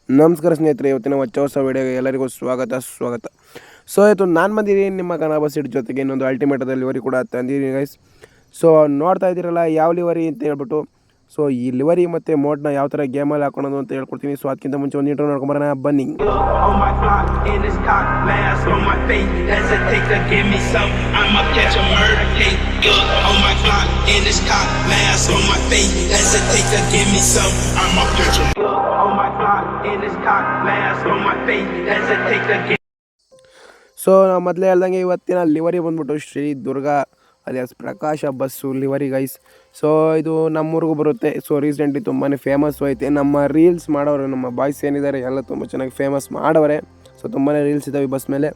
ನಮಸ್ಕಾರ ಸ್ನೇಹಿತರೆ, ಇವತ್ತಿನ ಹೊಸ ವಿಡಿಯೋಗೆ ಎಲ್ಲರಿಗೂ ಸ್ವಾಗತ. ಸೊ ಇವತ್ತು ನಾನು ಬಂದಿದ್ದೀನಿ ನಿಮ್ಮ ಕನ್ನಡ ಸೀಟ್ ಜೊತೆಗೆ ಇನ್ನೊಂದು ಅಲ್ಟಿಮೇಟದ ಲಿವರಿ ಕೂಡ ತಂದಿದ್ದೀನಿ ಗೈಸ್. ಸೊ ನೋಡ್ತಾ ಇದ್ದೀರಲ್ಲ ಯಾವ ಲಿವರಿ ಅಂತ ಹೇಳ್ಬಿಟ್ಟು. ಸೊ ಈ ಲಿವರಿ ಮತ್ತು ಮೋಡ್ನ ಯಾವ ಥರ ಗೇಮಲ್ಲಿ ಹಾಕೊಳೋದು ಅಂತ ಹೇಳ್ಕೊಡ್ತೀನಿ. ಸೊ ಅದಕ್ಕಿಂತ ಮುಂಚೆ ಒಂದು ಇಂಟ್ರೋ ನೋಡ್ಕೊಂಬರೋಣ ಬನ್ನಿ. ಸೊ ನಾವು ಮೊದಲೇ ಹೇಳ್ದಂಗೆ ಇವತ್ತಿನ ಲಿವರಿ ಬಂದ್ಬಿಟ್ಟು ಶ್ರೀ ದುರ್ಗಾ ಅಲಿಯಾಸ್ ಪ್ರಕಾಶ ಬಸ್ಸು ಲಿವರಿ ಗೈಸ್. ಸೊ ಇದು ನಮ್ಮೂರಿಗೂ ಬರುತ್ತೆ. ಸೊ ರೀಸೆಂಟ್ಲಿ ತುಂಬಾ ಫೇಮಸ್ಸು ಐತೆ. ನಮ್ಮ ರೀಲ್ಸ್ ಮಾಡೋರು, ನಮ್ಮ ಬಾಯ್ಸ್ ಏನಿದ್ದಾರೆ ಎಲ್ಲ ತುಂಬ ಚೆನ್ನಾಗಿ ಫೇಮಸ್ ಮಾಡವ್ರೆ. ಸೊ ತುಂಬಾ ರೀಲ್ಸ್ ಇದ್ದಾವೆ ಈ ಬಸ್ ಮೇಲೆ.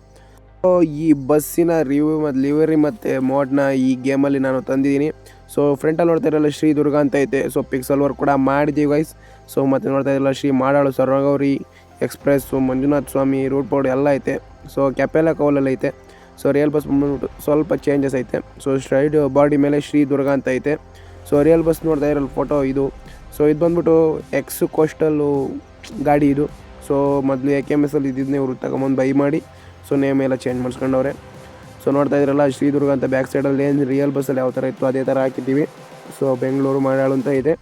ಸೊ ಈ ಬಸ್ಸಿನ ರಿವ್ಯೂ ಮತ್ತು ಲಿವರಿ ಮತ್ತು ಮೋಡ್ನ ಈ ಗೇಮಲ್ಲಿ ನಾನು ತಂದಿದ್ದೀನಿ. ಸೊ ಫ್ರಂಟಲ್ಲಿ ನೋಡ್ತಾ ಇರಲ್ಲ ಶ್ರೀ ದುರ್ಗಾ ಅಂತ ಐತೆ. ಸೊ ಪಿಕ್ಸಲ್ ವರ್ಕ್ ಕೂಡ ಮಾಡಿದ್ದೀವಿ ಗೈಸ್. ಸೊ ಮತ್ತು ನೋಡ್ತಾ ಇರಲ್ಲ ಶ್ರೀ ಮಾಡಾಳು, ಸರಗೌರಿ ಎಕ್ಸ್ಪ್ರೆಸ್ಸು, ಮಂಜುನಾಥ ಸ್ವಾಮಿ, ರೂಟ್ ಬೋರ್ಡ್ ಎಲ್ಲ ಐತೆ. ಸೊ ಕೆಪೆಲ್ಲ ಕೌಲಲ್ಲಿ ಐತೆ. ಸೊ ರಿಯಲ್ ಬಸ್ ಬಂದ್ಬಿಟ್ಟು ಸ್ವಲ್ಪ ಚೇಂಜಸ್ ಐತೆ. ಸೊ ಸ್ಟ್ರೈಡ್ ಬಾಡಿ ಮೇಲೆ ಶ್ರೀ ದುರ್ಗಾ ಅಂತ ಐತೆ. ಸೊ ರಿಯಲ್ ಬಸ್ ನೋಡ್ತಾ ಇರಲ್ಲ ಫೋಟೋ ಇದು. ಸೊ ಇದು ಬಂದ್ಬಿಟ್ಟು ಎಕ್ಸ್ ಕೋಸ್ಟಲ್ಲು ಗಾಡಿ ಇದು. ಸೊ ಮೊದಲು AKMS ಇದ್ದಿದ್ದನ್ನೇ ಇವರು ತಗೊಂಬಂದು ಬೈ ಮಾಡಿ ಸೊ ನೇಮ್ ಎಲ್ಲ ಚೇಂಜ್ ಮಾಡಿಸ್ಕೊಂಡವ್ರೆ. ಸೊ ನೋಡ್ತಾ ಇದ್ರಲ್ಲ ಶ್ರೀ ದುರ್ಗಾ ಅಂತ ಬ್ಯಾಕ್ ಸೈಡಲ್ಲಿ ಏನು ರಿಯಲ್ ಬಸ್ಸಲ್ಲಿ ಯಾವ ಥರ ಇತ್ತು ಅದೇ ಥರ ಹಾಕಿದ್ದೀವಿ. ಸೊ ಬೆಂಗಳೂರು ಮಾಡಾಳು ಅಂತ ಇದೆ.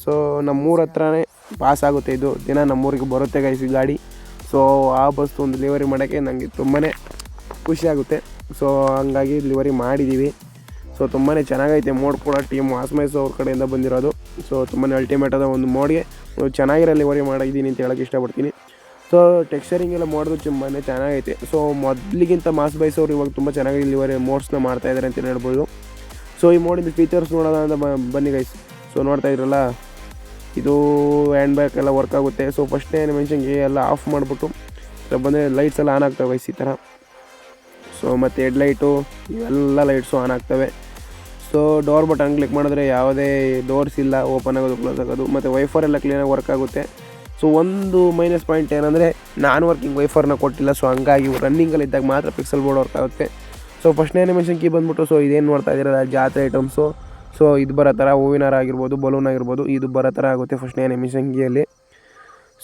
ಸೊ ನಮ್ಮೂರ ಹತ್ರನೇ ಪಾಸ್ ಆಗುತ್ತೆ ಇದು. ದಿನ ನಮ್ಮೂರಿಗೆ ಬರುತ್ತೆ ಗೈಸ್ ಈ ಗಾಡಿ. ಸೊ ಆ ಬಸ್ ಒಂದು ಲಿವರಿ ಮಾಡೋಕ್ಕೆ ನನಗೆ ತುಂಬಾ ಖುಷಿಯಾಗುತ್ತೆ. ಸೊ ಹಂಗಾಗಿ ಲಿವರಿ ಮಾಡಿದ್ದೀವಿ. ಸೊ ತುಂಬಾ ಚೆನ್ನಾಗೈತೆ ಮೋಡ್ ಕೂಡ. ಟೀಮ್ ವಾಸ್ಮೈಸ್ ಅವ್ರ ಕಡೆಯಿಂದ ಬಂದಿರೋದು. ಸೊ ತುಂಬಾ ಅಲ್ಟಿಮೇಟ್ ಆದ ಒಂದು ಮೋಡ್ಗೆ ಚೆನ್ನಾಗಿರೋ ಲಿವರಿ ಮಾಡಿದ್ದೀನಿ ಅಂತ ಹೇಳೋಕ್ಕೆ ಇಷ್ಟಪಡ್ತೀನಿ. ಸೊ ಟೆಕ್ಸ್ಚರಿಂಗ್ ಎಲ್ಲ ಮಾಡೋದು ತುಂಬಾ ಚೆನ್ನಾಗೈತೆ. ಸೊ ಮೊದಲಿಗಿಂತ ಮಾಸ್ ಬೈಸ್ ಅವರು ಇವಾಗ ತುಂಬ ಚೆನ್ನಾಗಿ ಲಿವರಿ ಮೋಡ್ಸ್ನ ಮಾಡ್ತಾಯಿದ್ದಾರೆ ಅಂತ ಹೇಳ್ಬೋದು. ಸೊ ಈ ಮೋಡಿಂದ ಫೀಚರ್ಸ್ ನೋಡೋಣ ಅಂತ ಬನ್ನಿ ಗೈಸ್. ಸೊ ನೋಡ್ತಾ ಇದ್ರಲ್ಲ ಇದು ಹ್ಯಾಂಡ್ ಬ್ಯಾಗ್ ಎಲ್ಲ ವರ್ಕ್ ಆಗುತ್ತೆ. ಸೊ ಫಸ್ಟ್ನೇ ಅನಿಮೇಷನ್ಗೆ ಎಲ್ಲ ಆಫ್ ಮಾಡಿಬಿಟ್ಟು ಬಂದರೆ ಲೈಟ್ಸ್ ಎಲ್ಲ ಆನ್ ಆಗ್ತವೆ ಗೈಸ್ ಈ ಥರ. ಸೊ ಮತ್ತು ಹೆಡ್ಲೈಟು ಇವೆಲ್ಲ ಲೈಟ್ಸು ಆನ್ ಆಗ್ತವೆ. ಸೊ ಡೋರ್ ಬಟನ್ ಕ್ಲಿಕ್ ಮಾಡಿದ್ರೆ ಯಾವುದೇ ಡೋರ್ಸ್ ಇಲ್ಲ, ಓಪನ್ ಆಗೋದು ಕ್ಲೋಸ್ ಆಗೋದು. ಮತ್ತು ವೈಫರ್ ಎಲ್ಲ ಕ್ಲೀನಾಗಿ ವರ್ಕ್ ಆಗುತ್ತೆ. ಸೊ ಒಂದು ಮೈನಸ್ ಪಾಯಿಂಟ್ ಏನಂದರೆ ನಾನ್ ವರ್ಕಿಂಗ್ ವೈಫರ್ನ ಕೊಟ್ಟಿಲ್ಲ. ಸೊ ಹಂಗಾಗಿ ರನ್ನಿಂಗಲ್ಲಿ ಇದ್ದಾಗ ಮಾತ್ರ ಪಿಕ್ಸಲ್ ಬೋರ್ಡ್ ವರ್ಕ್ ಆಗುತ್ತೆ. ಸೊ ಫಸ್ಟ್ನೇ ಅನಿಮೇಷನ್ ಕೀ ಬಂದ್ಬಿಟ್ಟು ಸೊ ಇದೇನು ನೋಡ್ತಾ ಇದ್ದೀರಲ್ಲ ಜಾತ್ರೆ ಐಟಮ್ಸು. ಸೊ ಇದು ಬರೋ ಥರ ಹೂವಿನ ಹಾರ ಆಗಿರ್ಬೋದು, ಬಲೂನ್ ಆಗಿರ್ಬೋದು, ಇದು ಬರೋ ಥರ ಆಗುತ್ತೆ ಫಸ್ಟ್ನೇ ಅನಿಮೇಷನ್ ಕೀಯಲ್ಲಿ.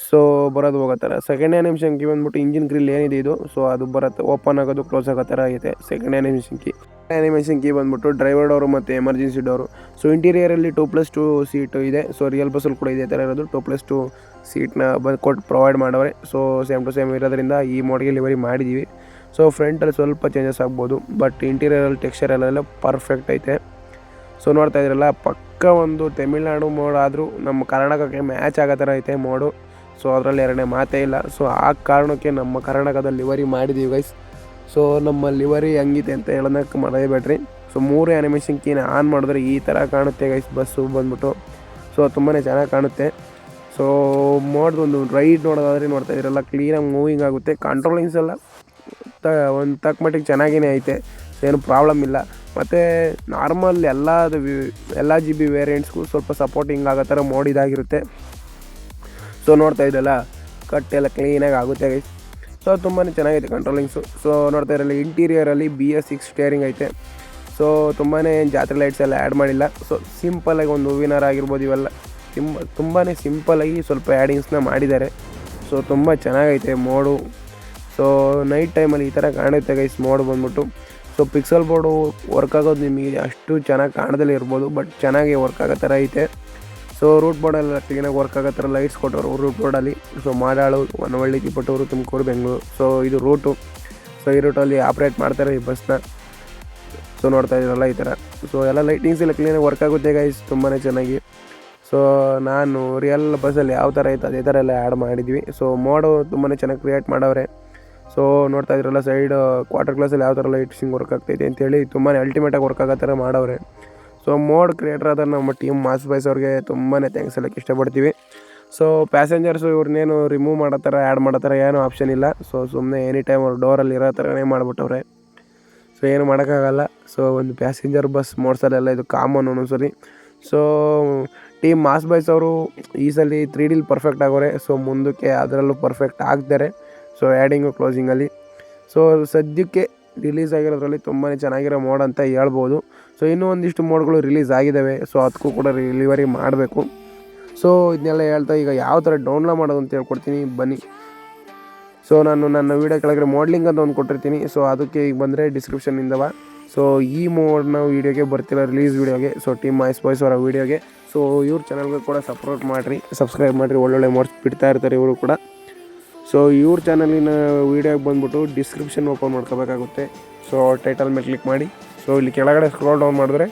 ಸೊ ಬರೋದು ಹೋಗೋ ಥರ. ಸೆಕೆಂಡ್ನೇ ಅನಿಮೇಷನ್ ಕೀ ಬಂದ್ಬಿಟ್ಟು ಇಂಜಿನ್ ಗ್ರಿಲ್ ಏನಿದೆ ಇದು. ಸೊ ಅದು ಬರುತ್ತೆ, ಓಪನ್ ಆಗೋದು ಕ್ಲೋಸ್ ಆಗೋ ಥರ ಐತೆ second animation key. Animation key ಬಂದ್ಬಿಟ್ಟು ಡ್ರೈವರ್ ಡೋರು ಮತ್ತು ಎಮರ್ಜೆನ್ಸಿ ಡೋರು. ಸೊ ಇಂಟೀರಿಯರಲ್ಲಿ 2+2 ಸೀಟು ಇದೆ. ಸೊ ರಿಯಲ್ ಬಸ್ಸಲ್ಲಿ ಕೂಡ ಇದೇ ಥರ ಇರೋದು 2+2 ಸೀಟ್ನ ಕೊಟ್ಟು ಪ್ರೊವೈಡ್ ಮಾಡವ್ರೆ. ಸೊ ಸೇಮ್ ಟು ಸೇಮ್ ಇರೋದ್ರಿಂದ ಈ ಮೋಡ್ಗೆ ಲಿವರಿ ಮಾಡಿದ್ದೀವಿ. ಸೊ ಫ್ರಂಟಲ್ಲಿ ಸ್ವಲ್ಪ ಚೇಂಜಸ್ ಆಗ್ಬೋದು, ಬಟ್ ಇಂಟೀರಿಯರಲ್ಲಿ ಟೆಕ್ಸ್ಚರಲ್ಲೆಲ್ಲ ಪರ್ಫೆಕ್ಟ್ ಐತೆ. ಸೊ ನೋಡ್ತಾ ಇದ್ರಲ್ಲ ಪಕ್ಕ ಒಂದು ತಮಿಳ್ನಾಡು ಮೋಡ್ ಆದರೂ ನಮ್ಮ ಕರ್ನಾಟಕಕ್ಕೆ ಮ್ಯಾಚ್ ಆಗೋ ಥರ ಐತೆ ಮೋಡು. ಸೊ ಅದರಲ್ಲಿ ಎರಡನೇ ಮಾತೇ ಇಲ್ಲ. ಸೊ ಆ ಕಾರಣಕ್ಕೆ ನಮ್ಮ ಕರ್ನಾಟಕದಲ್ಲಿ ಲಿವರಿ ಮಾಡಿದ್ದೀವಿ ಗೈಸ್. ಸೊ ನಮ್ಮ ಲಿವರಿ ಹೆಂಗಿದೆ ಅಂತ ಹೇಳೋದಕ್ಕೆ ಮರೆಯಬೇಡ್ರಿ. ಸೊ 3 ಅನಿಮೇಷನ್ ಕೀನ ಆನ್ ಮಾಡಿದ್ರೆ ಈ ಥರ ಕಾಣುತ್ತೆ ಗೈಸ್ ಬಸ್ಸು ಬಂದ್ಬಿಟ್ಟು. ಸೊ ತುಂಬಾ ಚೆನ್ನಾಗಿ ಕಾಣುತ್ತೆ. ಸೊ ಮೋಡ್ದೊಂದು ರೈಡ್ ನೋಡೋದಾದರೆ ನೋಡ್ತಾ ಇದ್ರಲ್ಲ ಕ್ಲೀನಾಗಿ ಮೂವಿಂಗ್ ಆಗುತ್ತೆ. ಕಂಟ್ರೋಲಿಂಗ್ಸ್ ಎಲ್ಲ ಒಂದು ತಕ್ಕ ಮಟ್ಟಿಗೆ ಚೆನ್ನಾಗಿಯೇ ಐತೆ, ಏನು ಪ್ರಾಬ್ಲಮ್ ಇಲ್ಲ. ಮತ್ತು ನಾರ್ಮಲ್ ಎಲ್ಲ GB ವೇರಿಯಂಟ್ಸ್ಗೂ ಸ್ವಲ್ಪ ಸಪೋರ್ಟಿಂಗ್ ಆಗೋ ಥರ ಮೋಡ್ ಇದಾಗಿರುತ್ತೆ. ಸೊ ನೋಡ್ತಾ ಇದ್ದಲ್ಲ ಕಟ್ಟೆಲ್ಲ ಕ್ಲೀನಾಗಿ ಆಗುತ್ತೆ ಗೈಸ್. ಸೊ ತುಂಬಾ ಚೆನ್ನಾಗೈತೆ ಕಂಟ್ರೋಲಿಂಗ್ಸು. ಸೊ ನೋಡ್ತಾ ಇರಲ್ಲ ಇಂಟೀರಿಯರಲ್ಲಿ BS6 ಸ್ಟೇರಿಂಗ್ ಐತೆ. ಸೊ ತುಂಬಾ ಜಾತ್ರೆ ಲೈಟ್ಸ್ ಎಲ್ಲ ಆ್ಯಡ್ ಮಾಡಿಲ್ಲ. ಸೊ ಸಿಂಪಲಾಗಿ ಒಂದು ಹೂವಿನ ಹಾರ ಆಗಿರ್ಬೋದು ಇವೆಲ್ಲ ತುಂಬಾ ಸಿಂಪಲಾಗಿ ಸ್ವಲ್ಪ ಆ್ಯಡಿಂಗ್ಸ್ನ ಮಾಡಿದ್ದಾರೆ. ಸೊ ತುಂಬ ಚೆನ್ನಾಗೈತೆ ಮೋಡು. ಸೊ ನೈಟ್ ಟೈಮಲ್ಲಿ ಈ ಥರ ಕಾಣುತ್ತೆ ಗೈಸ್ ಮೋಡ್ ಬಂದ್ಬಿಟ್ಟು. ಸೊ ಪಿಕ್ಸಲ್ ಬೋರ್ಡು ವರ್ಕ್ ಆಗೋದು ನಿಮಗೆ ಅಷ್ಟು ಚೆನ್ನಾಗಿ ಕಾಣದಲ್ಲೇ ಇರ್ಬೋದು, ಬಟ್ ಚೆನ್ನಾಗಿ ವರ್ಕ್ ಆಗೋ ಥರ ಐತೆ. ಸೊ ರೂಟ್ ಬೋರ್ಡೆಲ್ಲ ಕ್ಲೀನಾಗಿ ವರ್ಕ್ ಆಗೋ ಥರ ಲೈಟ್ಸ್ ಕೊಟ್ಟವರು ರೂಟ್ ಬೋರ್ಡಲ್ಲಿ. ಸೊ ಮಾಡಾಳು, ಹೊನ್ನವಳ್ಳಿ, ತಿಪಟೂರು, ತುಮಕೂರು, ಬೆಂಗಳೂರು. ಸೊ ಇದು ರೂಟು. ಸೊ ಈ ರೂಟಲ್ಲಿ ಆಪ್ರೇಟ್ ಮಾಡ್ತಾರೆ ಈ ಬಸ್ನ. ಸೊ ನೋಡ್ತಾ ಇದ್ದೀರಲ್ಲ ಈ ಥರ. ಸೊ ಎಲ್ಲ ಲೈಟಿಂಗ್ಸ್ ಎಲ್ಲ ಕ್ಲೀನಾಗಿ ವರ್ಕ್ ಆಗುತ್ತೆ ಗೈಸ್ ತುಂಬಾ ಚೆನ್ನಾಗಿ. ಸೊ ನಾನು ರಿಯಲ್ ಬಸ್ಸಲ್ಲಿ ಯಾವ ಥರ ಐತೆ ಅದೇ ಥರ ಎಲ್ಲ ಆ್ಯಡ್ ಮಾಡಿದ್ವಿ. ಸೊ ಮೋಡು ತುಂಬಾ ಚೆನ್ನಾಗಿ ಕ್ರಿಯೇಟ್ ಮಾಡವ್ರೆ. ಸೊ ನೋಡ್ತಾ ಇದ್ರಲ್ಲ ಸೈಡ್ ಕ್ವಾರ್ಟರ್ ಗ್ಲಾಸಲ್ಲಿ ಯಾವ ಥರ ಲೈಟ್ಸಿಂಗ್ ವರ್ಕ್ ಆಗ್ತೈತೆ ಅಂತೇಳಿ ತುಂಬಾ ಅಲ್ಟಿಮೇಟಾಗಿ ವರ್ಕ್ ಆಗೋ ಥರ ಮಾಡವ್ರೆ. ಸೊ ಮೋಡ್ ಕ್ರಿಯೇಟರ್ ಆದ ನಮ್ಮ ಟೀಮ್ ಮಾಸ್ ಬಾಯ್ಸ್ ಅವ್ರಿಗೆ ತುಂಬಾ ಥ್ಯಾಂಕ್ಸ್ ಹೇಳೋಕ್ಕೆ ಇಷ್ಟಪಡ್ತೀವಿ. ಸೊ ಪ್ಯಾಸೆಂಜರ್ಸು ಇವ್ರನ್ನೇನು ರಿಮೂವ್ ಮಾಡೋ ಥರ ಆ್ಯಡ್ ಮಾಡೋ ಥರ ಏನೂ ಆಪ್ಷನ್ ಇಲ್ಲ. ಸೊ ಸುಮ್ಮನೆ ಎನಿ ಟೈಮ್ ಅವ್ರು ಡೋರಲ್ಲಿ ಇರೋ ಥರನೇ ಮಾಡಿಬಿಟ್ಟವ್ರೆ. ಸೊ ಏನು ಮಾಡೋಕ್ಕಾಗಲ್ಲ. ಸೊ ಒಂದು ಪ್ಯಾಸೆಂಜರ್ ಬಸ್ ಮೋಡ್ಸಲ್ಲೆಲ್ಲ ಇದು ಕಾಮನ್ ಒಂದೊಂದ್ಸರಿ. ಸೊ ಟೀಮ್ ಮಾಸ್ ಬಾಯ್ಸ್ ಅವರು ಈ ಸಲ 3D ಪರ್ಫೆಕ್ಟ್ ಆಗೋರೆ. ಸೊ ಮುಂದಕ್ಕೆ ಅದರಲ್ಲೂ ಪರ್ಫೆಕ್ಟ್ ಆಗ್ತಾರೆ. ಸೊ ಆ್ಯಡಿಂಗು ಕ್ಲೋಸಿಂಗಲ್ಲಿ. ಸೊ ಸದ್ಯಕ್ಕೆ ರಿಲೀಸ್ ಆಗಿರೋದ್ರಲ್ಲಿ ತುಂಬಾ ಚೆನ್ನಾಗಿರೋ ಮೋಡ್ ಅಂತ ಹೇಳ್ಬೋದು. ಸೊ ಇನ್ನೂ ಒಂದಿಷ್ಟು ಮೋಡ್ಗಳು ರಿಲೀಸ್ ಆಗಿದ್ದಾವೆ. ಸೊ ಅದಕ್ಕೂ ಕೂಡ ಡೆಲಿವರಿ ಮಾಡಬೇಕು. ಸೊ ಇದನ್ನೆಲ್ಲ ಹೇಳ್ತಾ ಈಗ ಯಾವ ಥರ ಡೌನ್ಲೋಡ್ ಮಾಡೋದು ಅಂತ ಹೇಳ್ಕೊಡ್ತೀನಿ ಬನ್ನಿ. ಸೊ ನಾನು ನನ್ನ ವೀಡಿಯೋ ಕೆಳಗಡೆ ಮಾಡಲಿಂಗ್ ಅಂತ ಒಂದು ಕೊಟ್ಟಿರ್ತೀನಿ. ಸೊ ಅದಕ್ಕೆ ಈಗ ಬಂದರೆ ಡಿಸ್ಕ್ರಿಪ್ಷನಿಂದವ. ಸೊ ಈ ಮೋಡ್ನ ವೀಡಿಯೋಗೆ ಬರ್ತಿಲ್ಲ, ರಿಲೀಸ್ ವೀಡಿಯೋಗೆ. ಸೊ ಟೀಮ್ ಮೈ ಸ್ಪೈಸ್ ಅವರ ವೀಡಿಯೋಗೆ. ಸೊ ಇವ್ರ ಚಾನಲ್ಗೆ ಕೂಡ ಸಬ್ಸ್ಕ್ರೈಬ್ ಮಾಡಿರಿ, ಒಳ್ಳೊಳ್ಳೆ ಮೋಡ್ಸ್ ಬಿಡ್ತಾ ಇರ್ತಾರೆ ಇವರು ಕೂಡ. ಸೊ ಇವ್ರ ಚಾನಲಿನ ವೀಡಿಯೋಗೆ ಬಂದುಬಿಟ್ಟು ಡಿಸ್ಕ್ರಿಪ್ಷನ್ ಓಪನ್ ಮಾಡ್ಕೋಬೇಕಾಗುತ್ತೆ. ಸೊ ಟೈಟಲ್ ಮೇಲೆ ಕ್ಲಿಕ್ ಮಾಡಿ. ಸೊ ಇಲ್ಲಿ ಕೆಳಗಡೆ ಸ್ಕ್ರೋಲ್ ಡೌನ್ ಮಾಡಿದ್ರೆ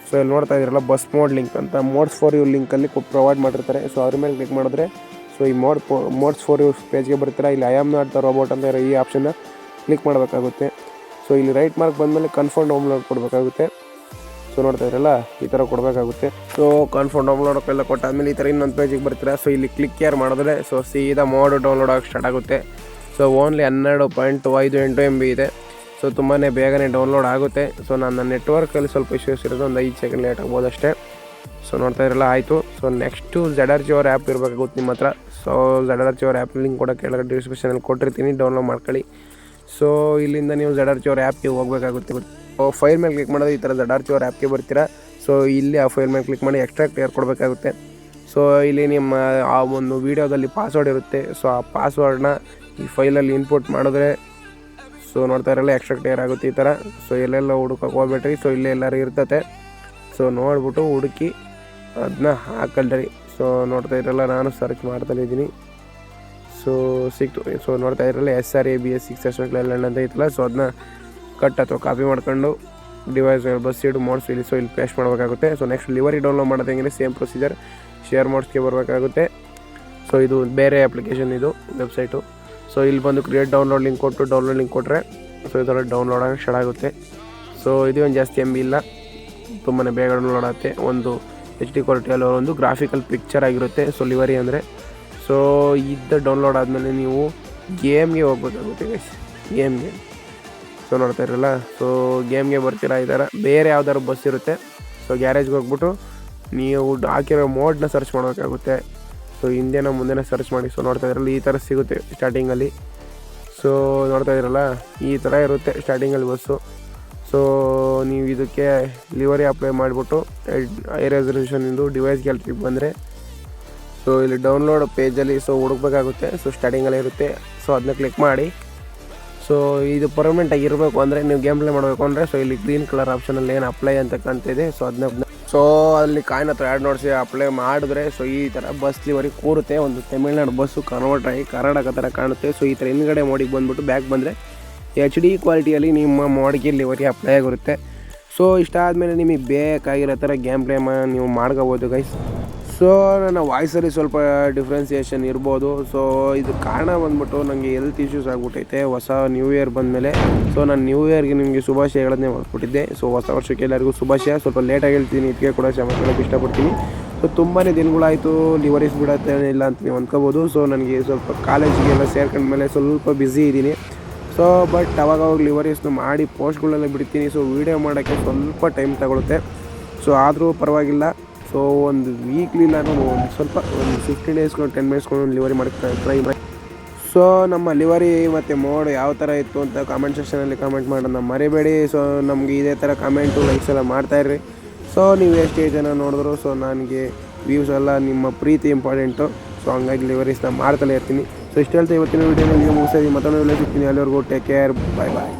ಸೊ ಇಲ್ಲಿ ನೋಡ್ತಾ ಇದ್ದೀರಲ್ಲ ಬಸ್ ಮೋಡ್ ಲಿಂಕ್ ಅಂತ ಮೋಡ್ಸ್ ಫಾರ್ ಯು ಲಿಂಕಲ್ಲಿ ಪ್ರೊವೈಡ್ ಮಾಡಿರ್ತಾರೆ. ಸೊ ಅದ್ರ ಮೇಲೆ ಕ್ಲಿಕ್ ಮಾಡಿದ್ರೆ ಸೊ ಈ ಮೋಡ್ಸ್ ಫಾರ್ ಯು ಪೇಜ್ಗೆ ಬರ್ತೀರಾ. ಇಲ್ಲಿ I am not the robot ಅಂತ ಇರೋ ಈ ಆಪ್ಷನ್ನ ಕ್ಲಿಕ್ ಮಾಡಬೇಕಾಗುತ್ತೆ. ಸೊ ಇಲ್ಲಿ ರೈಟ್ ಮಾರ್ಕ್ ಬಂದಮೇಲೆ ಕನ್ಫರ್ಮ್ ಡೌನ್ಲೋಡ್ ಕೊಡಬೇಕಾಗುತ್ತೆ. ಸೊ ನೋಡ್ತಾ ಇದ್ರಲ್ಲ ಈ ಥರ ಕೊಡಬೇಕಾಗುತ್ತೆ. ಸೊ ಕನ್ಫರ್ಮ್ ಡೌನ್ಲೋಡ್ ಕೊಟ್ಟಾದ್ಮೇಲೆ ಈ ಥರ ಇನ್ನೊಂದು ಪೇಜಿಗೆ ಬರ್ತೀರಾ. ಸೊ ಇಲ್ಲಿ ಕ್ಲಿಕ್ ಕೇರ್ ಮಾಡಿದ್ರೆ ಸೊ ಸೀದಾ ಮೋಡ್ ಡೌನ್ಲೋಡ್ ಆಗಿ ಸ್ಟಾರ್ಟ್ ಆಗುತ್ತೆ. ಸೊ ಓನ್ಲಿ 12.58 MB ಇದೆ. ಸೊ ತುಂಬಾ ಬೇಗನೆ ಡೌನ್ಲೋಡ್ ಆಗುತ್ತೆ. ಸೊ ನನ್ನ ನೆಟ್ವರ್ಕಲ್ಲಿ ಸ್ವಲ್ಪ ಇಶ್ಯೂಸ್ ಇರೋದು, ಒಂದು 5 ಸೆಕೆಂಡ್ ಲೇಟ್ ಆಗ್ಬೋದು ಅಷ್ಟೇ. ಸೊ ನೋಡ್ತಾ ಇರಲ್ಲ ಆಯಿತು. ಸೊ ನೆಕ್ಸ್ಟು ZRG ಅವ್ರ ಆ್ಯಪ್ ಇರಬೇಕಾಗುತ್ತೆ ನಿಮ್ಮ ಹತ್ರ. ಸೊ ZRG ಅವ್ರ ಆ್ಯಪ್ ಲಿಂಕ್ ಕೂಡ ಕೆಳಗಡೆ ಡಿಸ್ಕ್ರಿಪ್ಷನಲ್ಲಿ ಕೊಟ್ಟಿರ್ತೀನಿ, ಡೌನ್ಲೋಡ್ ಮಾಡ್ಕೊಳ್ಳಿ. ಸೊ ಇಲ್ಲಿಂದ ನೀವು ZRG ಅವ್ರ ಆ್ಯಪ್ಗೆ ಹೋಗಬೇಕಾಗುತ್ತೆ. ಫೈಲ್ ಮೇಲೆ ಕ್ಲಿಕ್ ಮಾಡೋದು ಈ ಥರ ZRG ಅವ್ರ ಆ್ಯಪ್ಗೆ ಬರ್ತೀರಾ. ಸೊ ಇಲ್ಲಿ ಆ ಫೈಲ್ ಮೇಲೆ ಕ್ಲಿಕ್ ಮಾಡಿ ಎಕ್ಸ್ಟ್ರಾಕ್ಟ್ ಕ್ಲಿಯರ್ ಕೊಡಬೇಕಾಗುತ್ತೆ. ಸೊ ಇಲ್ಲಿ ನಿಮ್ಮ ಆ ಒಂದು ವೀಡಿಯೋದಲ್ಲಿ ಪಾಸ್ವರ್ಡ್ ಇರುತ್ತೆ. ಸೊ ಆ ಪಾಸ್ವರ್ಡ್ನ ಈ ಫೈಲಲ್ಲಿ ಇನ್ಪುಟ್ ಮಾಡಿದ್ರೆ ಸೊ ನೋಡ್ತಾ ಇರಲ್ಲ ಎಕ್ಸ್ಟ್ರಾಕ್ಟ್ ಕ್ಲಿಯರ್ ಆಗುತ್ತೆ ಈ ಥರ. ಸೊ ಎಲ್ಲೆಲ್ಲ ಹುಡುಕಕ್ಕೆ ಹೋಗ್ಬೇಡ್ರಿ. ಸೊ ಇಲ್ಲೇ ಎಲ್ಲರೂ ಇರ್ತತೆ. ಸೊ ನೋಡ್ಬಿಟ್ಟು ಹುಡುಕಿ ಅದನ್ನ ಹಾಕಲ್ರಿ. ಸೊ ನೋಡ್ತಾ ಇರಲ್ಲ ನಾನು ಸರ್ಚ್ ಮಾಡ್ತಾನೆ ಇದ್ದೀನಿ. ಸೊ ಸಿಕ್ತು. ಸೊ ನೋಡ್ತಾ ಇರಲ್ಲ SRABS 6 ಅಂತ ಐತಲ್ಲ. ಸೊ ಅದನ್ನ ಕಟ್ ಅಥವಾ ಕಾಪಿ ಮಾಡ್ಕೊಂಡು ಡಿವೈಸ್ ಬಸ್ ಸೀಡು ಮೋಡ್ಸ್ ಇಲ್ಲಿ ಸೊ ಇಲ್ಲಿ ಪೇಸ್ಟ್ ಮಾಡಬೇಕಾಗುತ್ತೆ. ಸೊ ನೆಕ್ಸ್ಟ್ ಲಿವರಿ ಡೌನ್ಲೋಡ್ ಮಾಡೋದು ಹೆಂಗೆ ಸೇಮ್ ಪ್ರೊಸೀಜರ್, ಶೇರ್ ಮೋಡ್ಸ್ಗೆ ಬರಬೇಕಾಗುತ್ತೆ. ಸೊ ಇದು ಬೇರೆ ಅಪ್ಲಿಕೇಶನ್, ಇದು ವೆಬ್ಸೈಟು. ಸೊ ಇಲ್ಲಿ ಬಂದು ಕ್ರಿಯೇಟ್ ಡೌನ್ಲೋಡ್ ಲಿಂಕ್ ಕೊಟ್ಟರೆ ಸೊ ಇದರ ಡೌನ್ಲೋಡ್ ಆಗಿ ಸ್ಟಾರ್ಟ್ ಆಗುತ್ತೆ. ಸೊ ಇದು ಒಂದು ಜಾಸ್ತಿ MB ಇಲ್ಲ, ತುಂಬಾ ಬೇಗ ಡೌನ್ಲೋಡ್ ಆಗುತ್ತೆ. ಒಂದು HD ಕ್ವಾಲಿಟಿಯಲ್ಲಿ ಒಂದು ಗ್ರಾಫಿಕಲ್ ಪಿಕ್ಚರ್ ಆಗಿರುತ್ತೆ. ಸೊ ಲಿವರಿ ಅಂದರೆ ಸೊ ಇದು ಡೌನ್ಲೋಡ್ ಆದಮೇಲೆ ನೀವು ಗೇಮ್ಗೆ ಹೋಗ್ಬೇಕಾಗುತ್ತೆ ಗೈಸ್, ಗೇಮ್ಗೆ. ಸೊ ನೋಡ್ತಾ ಇರಲ್ಲ. ಸೊ ಗೇಮ್ಗೆ ಬರ್ತೀರಾ ಈ ಥರ. ಬೇರೆ ಯಾವ್ದಾದ್ರು ಬಸ್ ಇರುತ್ತೆ. ಸೊ ಗ್ಯಾರೇಜ್ಗೆ ಹೋಗ್ಬಿಟ್ಟು ನೀವು ಹಾಕಿರೋ ಮೋಡ್ನ ಸರ್ಚ್ ಮಾಡಬೇಕಾಗುತ್ತೆ. ಸೊ ಹಿಂದೆನೋ ಮುಂದೆನೋ ಸರ್ಚ್ ಮಾಡಿ. ಸೊ ನೋಡ್ತಾ ಇದ್ರಲ್ಲ ಈ ಥರ ಸಿಗುತ್ತೆ ಸ್ಟಾರ್ಟಿಂಗಲ್ಲಿ. ಸೊ ನೋಡ್ತಾ ಇದ್ರಲ್ಲ ಈ ಥರ ಇರುತ್ತೆ ಸ್ಟಾರ್ಟಿಂಗಲ್ಲಿ ಬಸ್ಸು. ಸೊ ನೀವು ಇದಕ್ಕೆ ಲಿವರಿ ಅಪ್ಲೈ ಮಾಡಿಬಿಟ್ಟು ಹೈ ರೆಸಲ್ಯೂಷನಿಂದು ಡಿವೈಸ್ ಗ್ಯಾಲರಿಗೆ ಬಂದರೆ ಸೊ ಇಲ್ಲಿ ಡೌನ್ಲೋಡ್ ಪೇಜಲ್ಲಿ ಸೊ ಹುಡುಕಬೇಕಾಗುತ್ತೆ. ಸೊ ಸ್ಟಾರ್ಟಿಂಗಲ್ಲೇ ಇರುತ್ತೆ. ಸೊ ಅದನ್ನ ಕ್ಲಿಕ್ ಮಾಡಿ. ಸೊ ಇದು ಪರ್ಮನೆಂಟಾಗಿ ಇರಬೇಕು ಅಂದರೆ ನೀವು ಗೇಮ್ ಪ್ಲೇ ಮಾಡಬೇಕು ಅಂದರೆ ಸೊ ಇಲ್ಲಿ ಗ್ರೀನ್ ಕಲರ್ ಆಪ್ಷನಲ್ಲಿ ಏನು ಅಪ್ಲೈ ಅಂತ ಕಾಣ್ತಿದೆ. ಸೊ ಅದನ್ನ ಸೊ ಅಲ್ಲಿ ಕಾಯಿನ್ ಹತ್ರ ಆ್ಯಡ್ ನೋಡಿಸಿ ಅಪ್ಲೈ ಮಾಡಿದ್ರೆ ಸೊ ಈ ಥರ ಬಸ್ ಲಿವರಿ ಕೂರುತ್ತೆ. ಒಂದು ತಮಿಳ್ನಾಡು ಬಸ್ಸು ಕನ್ವರ್ಟ್ ಆಗಿ ಕರ್ನಾಟಕ ಥರ ಕಾಣುತ್ತೆ. ಸೊ ಈ ಥರ ಹಿಂದ್ಗಡೆ ಮೋಡಿಗೆ ಬಂದುಬಿಟ್ಟು ಬ್ಯಾಕ್ ಬಂದರೆ HD ಕ್ವಾಲಿಟಿಯಲ್ಲಿ ನಿಮ್ಮ ಮೋಡಿಗೆ ಲಿವರಿ ಅಪ್ಲೈ ಆಗಿರುತ್ತೆ. ಸೊ ಇಷ್ಟ ಆದಮೇಲೆ ನಿಮಗೆ ಬೇಕಾಗಿರೋ ಥರ ಗೇಮ್ ಪ್ಲೇ ನೀವು ಮಾಡ್ಕೋಬೋದು ಗೈಸ್. ಸೊ ನನ್ನ ವಾಯ್ಸಲ್ಲಿ ಸ್ವಲ್ಪ ಡಿಫ್ರೆನ್ಸಿಯೇಷನ್ ಇರ್ಬೋದು. ಸೊ ಇದು ಕಾರಣ ಬಂದ್ಬಿಟ್ಟು ನನಗೆ ಹೆಲ್ತ್ ಇಶ್ಯೂಸ್ ಆಗಿಬಿಟ್ಟೈತೆ ಹೊಸ ನ್ಯೂ ಇಯರ್ ಬಂದಮೇಲೆ. ಸೊ ನಾನು ನ್ಯೂ ಇಯರ್ಗೆ ನಿಮಗೆ ಶುಭಾಶಯಗಳನ್ನೇ ಮಾಡ್ಬಿಟ್ಟಿದ್ದೆ. ಸೊ ಹೊಸ ವರ್ಷಕ್ಕೆ ಎಲ್ಲರಿಗೂ ಶುಭಾಶಯ. ಸ್ವಲ್ಪ ಲೇಟಾಗಿ ಹೇಳ್ತೀನಿ, ಇದಕ್ಕೆ ಕೂಡ ಕ್ಷಮೆ ಕೇಳೋಕ್ಕೆ ಇಷ್ಟಪಡ್ತೀನಿ. ಸೊ ತುಂಬಾ ದಿನಗಳಾಯಿತು ಲಿವರೀಸ್ ಬಿಡತ್ತೆ ಇಲ್ಲ ಅಂತ ನೀವು ಅಂದ್ಕೋಬೋದು. ಸೊ ನನಗೆ ಸ್ವಲ್ಪ ಕಾಲೇಜಿಗೆಲ್ಲ ಸೇರ್ಕೊಂಡ್ಮೇಲೆ ಸ್ವಲ್ಪ ಬ್ಯುಸಿ ಇದ್ದೀನಿ. ಸೊ ಬಟ್ ಅವಾಗ ಲಿವರೀಸ್ನ ಮಾಡಿ ಪೋಸ್ಟ್ಗಳೆಲ್ಲ ಬಿಡ್ತೀನಿ. ಸೊ ವೀಡಿಯೋ ಮಾಡೋಕ್ಕೆ ಸ್ವಲ್ಪ ಟೈಮ್ ತಗೊಳುತ್ತೆ. ಸೊ ಆದರೂ ಪರವಾಗಿಲ್ಲ. ಸೊ ಒಂದು ವೀಕ್ಲಿ ನಾನು ಒಂದು 15 ಡೇಸ್ಗಳು 10 ಮಿನಿಟ್ಸ್ಗಳು ಲಿವರಿ ಮಾಡೋಕ್ಕೆ ಟ್ರೈ ಮಾಡಿ. ಸೊ ನಮ್ಮ ಲಿವರಿ ಮತ್ತು ಮೋಡ್ ಯಾವ ಥರ ಇತ್ತು ಅಂತ ಕಾಮೆಂಟ್ ಸೆಕ್ಷನಲ್ಲಿ ಕಾಮೆಂಟ್ ಮಾಡೋಣ ಮರಿಬೇಡಿ. ಸೊ ನಮಗೆ ಇದೇ ಥರ ಕಾಮೆಂಟು ಲೈಕ್ಸ್ ಎಲ್ಲ ಮಾಡ್ತಾಯಿರ್ರಿ. ಸೊ ನೀವು ಎಷ್ಟೇ ಜನ ನೋಡಿದ್ರು ಸೊ ನನಗೆ ವ್ಯೂಸ್ ಎಲ್ಲ ನಿಮ್ಮ ಪ್ರೀತಿ ಇಂಪಾರ್ಟೆಂಟು. ಸೊ ಹಂಗಾಗಿ ಲಿವರೀಸ್ನ ಮಾಡ್ತಲೇ ಇರ್ತೀನಿ. ಸೊ ಇಷ್ಟು ಹೇಳ್ತಾ ಇವತ್ತಿನ ವೀಡಿಯೋನ ನೀವು ಮುಗಿಸಿ ಮತ್ತೊಂದು ಸಿಗ್ತೀನಿ. ಅಲ್ಲಿವರೆಗೂ ಟೇಕ್ ಕೇರ್, ಬಾಯ್ ಬಾಯ್.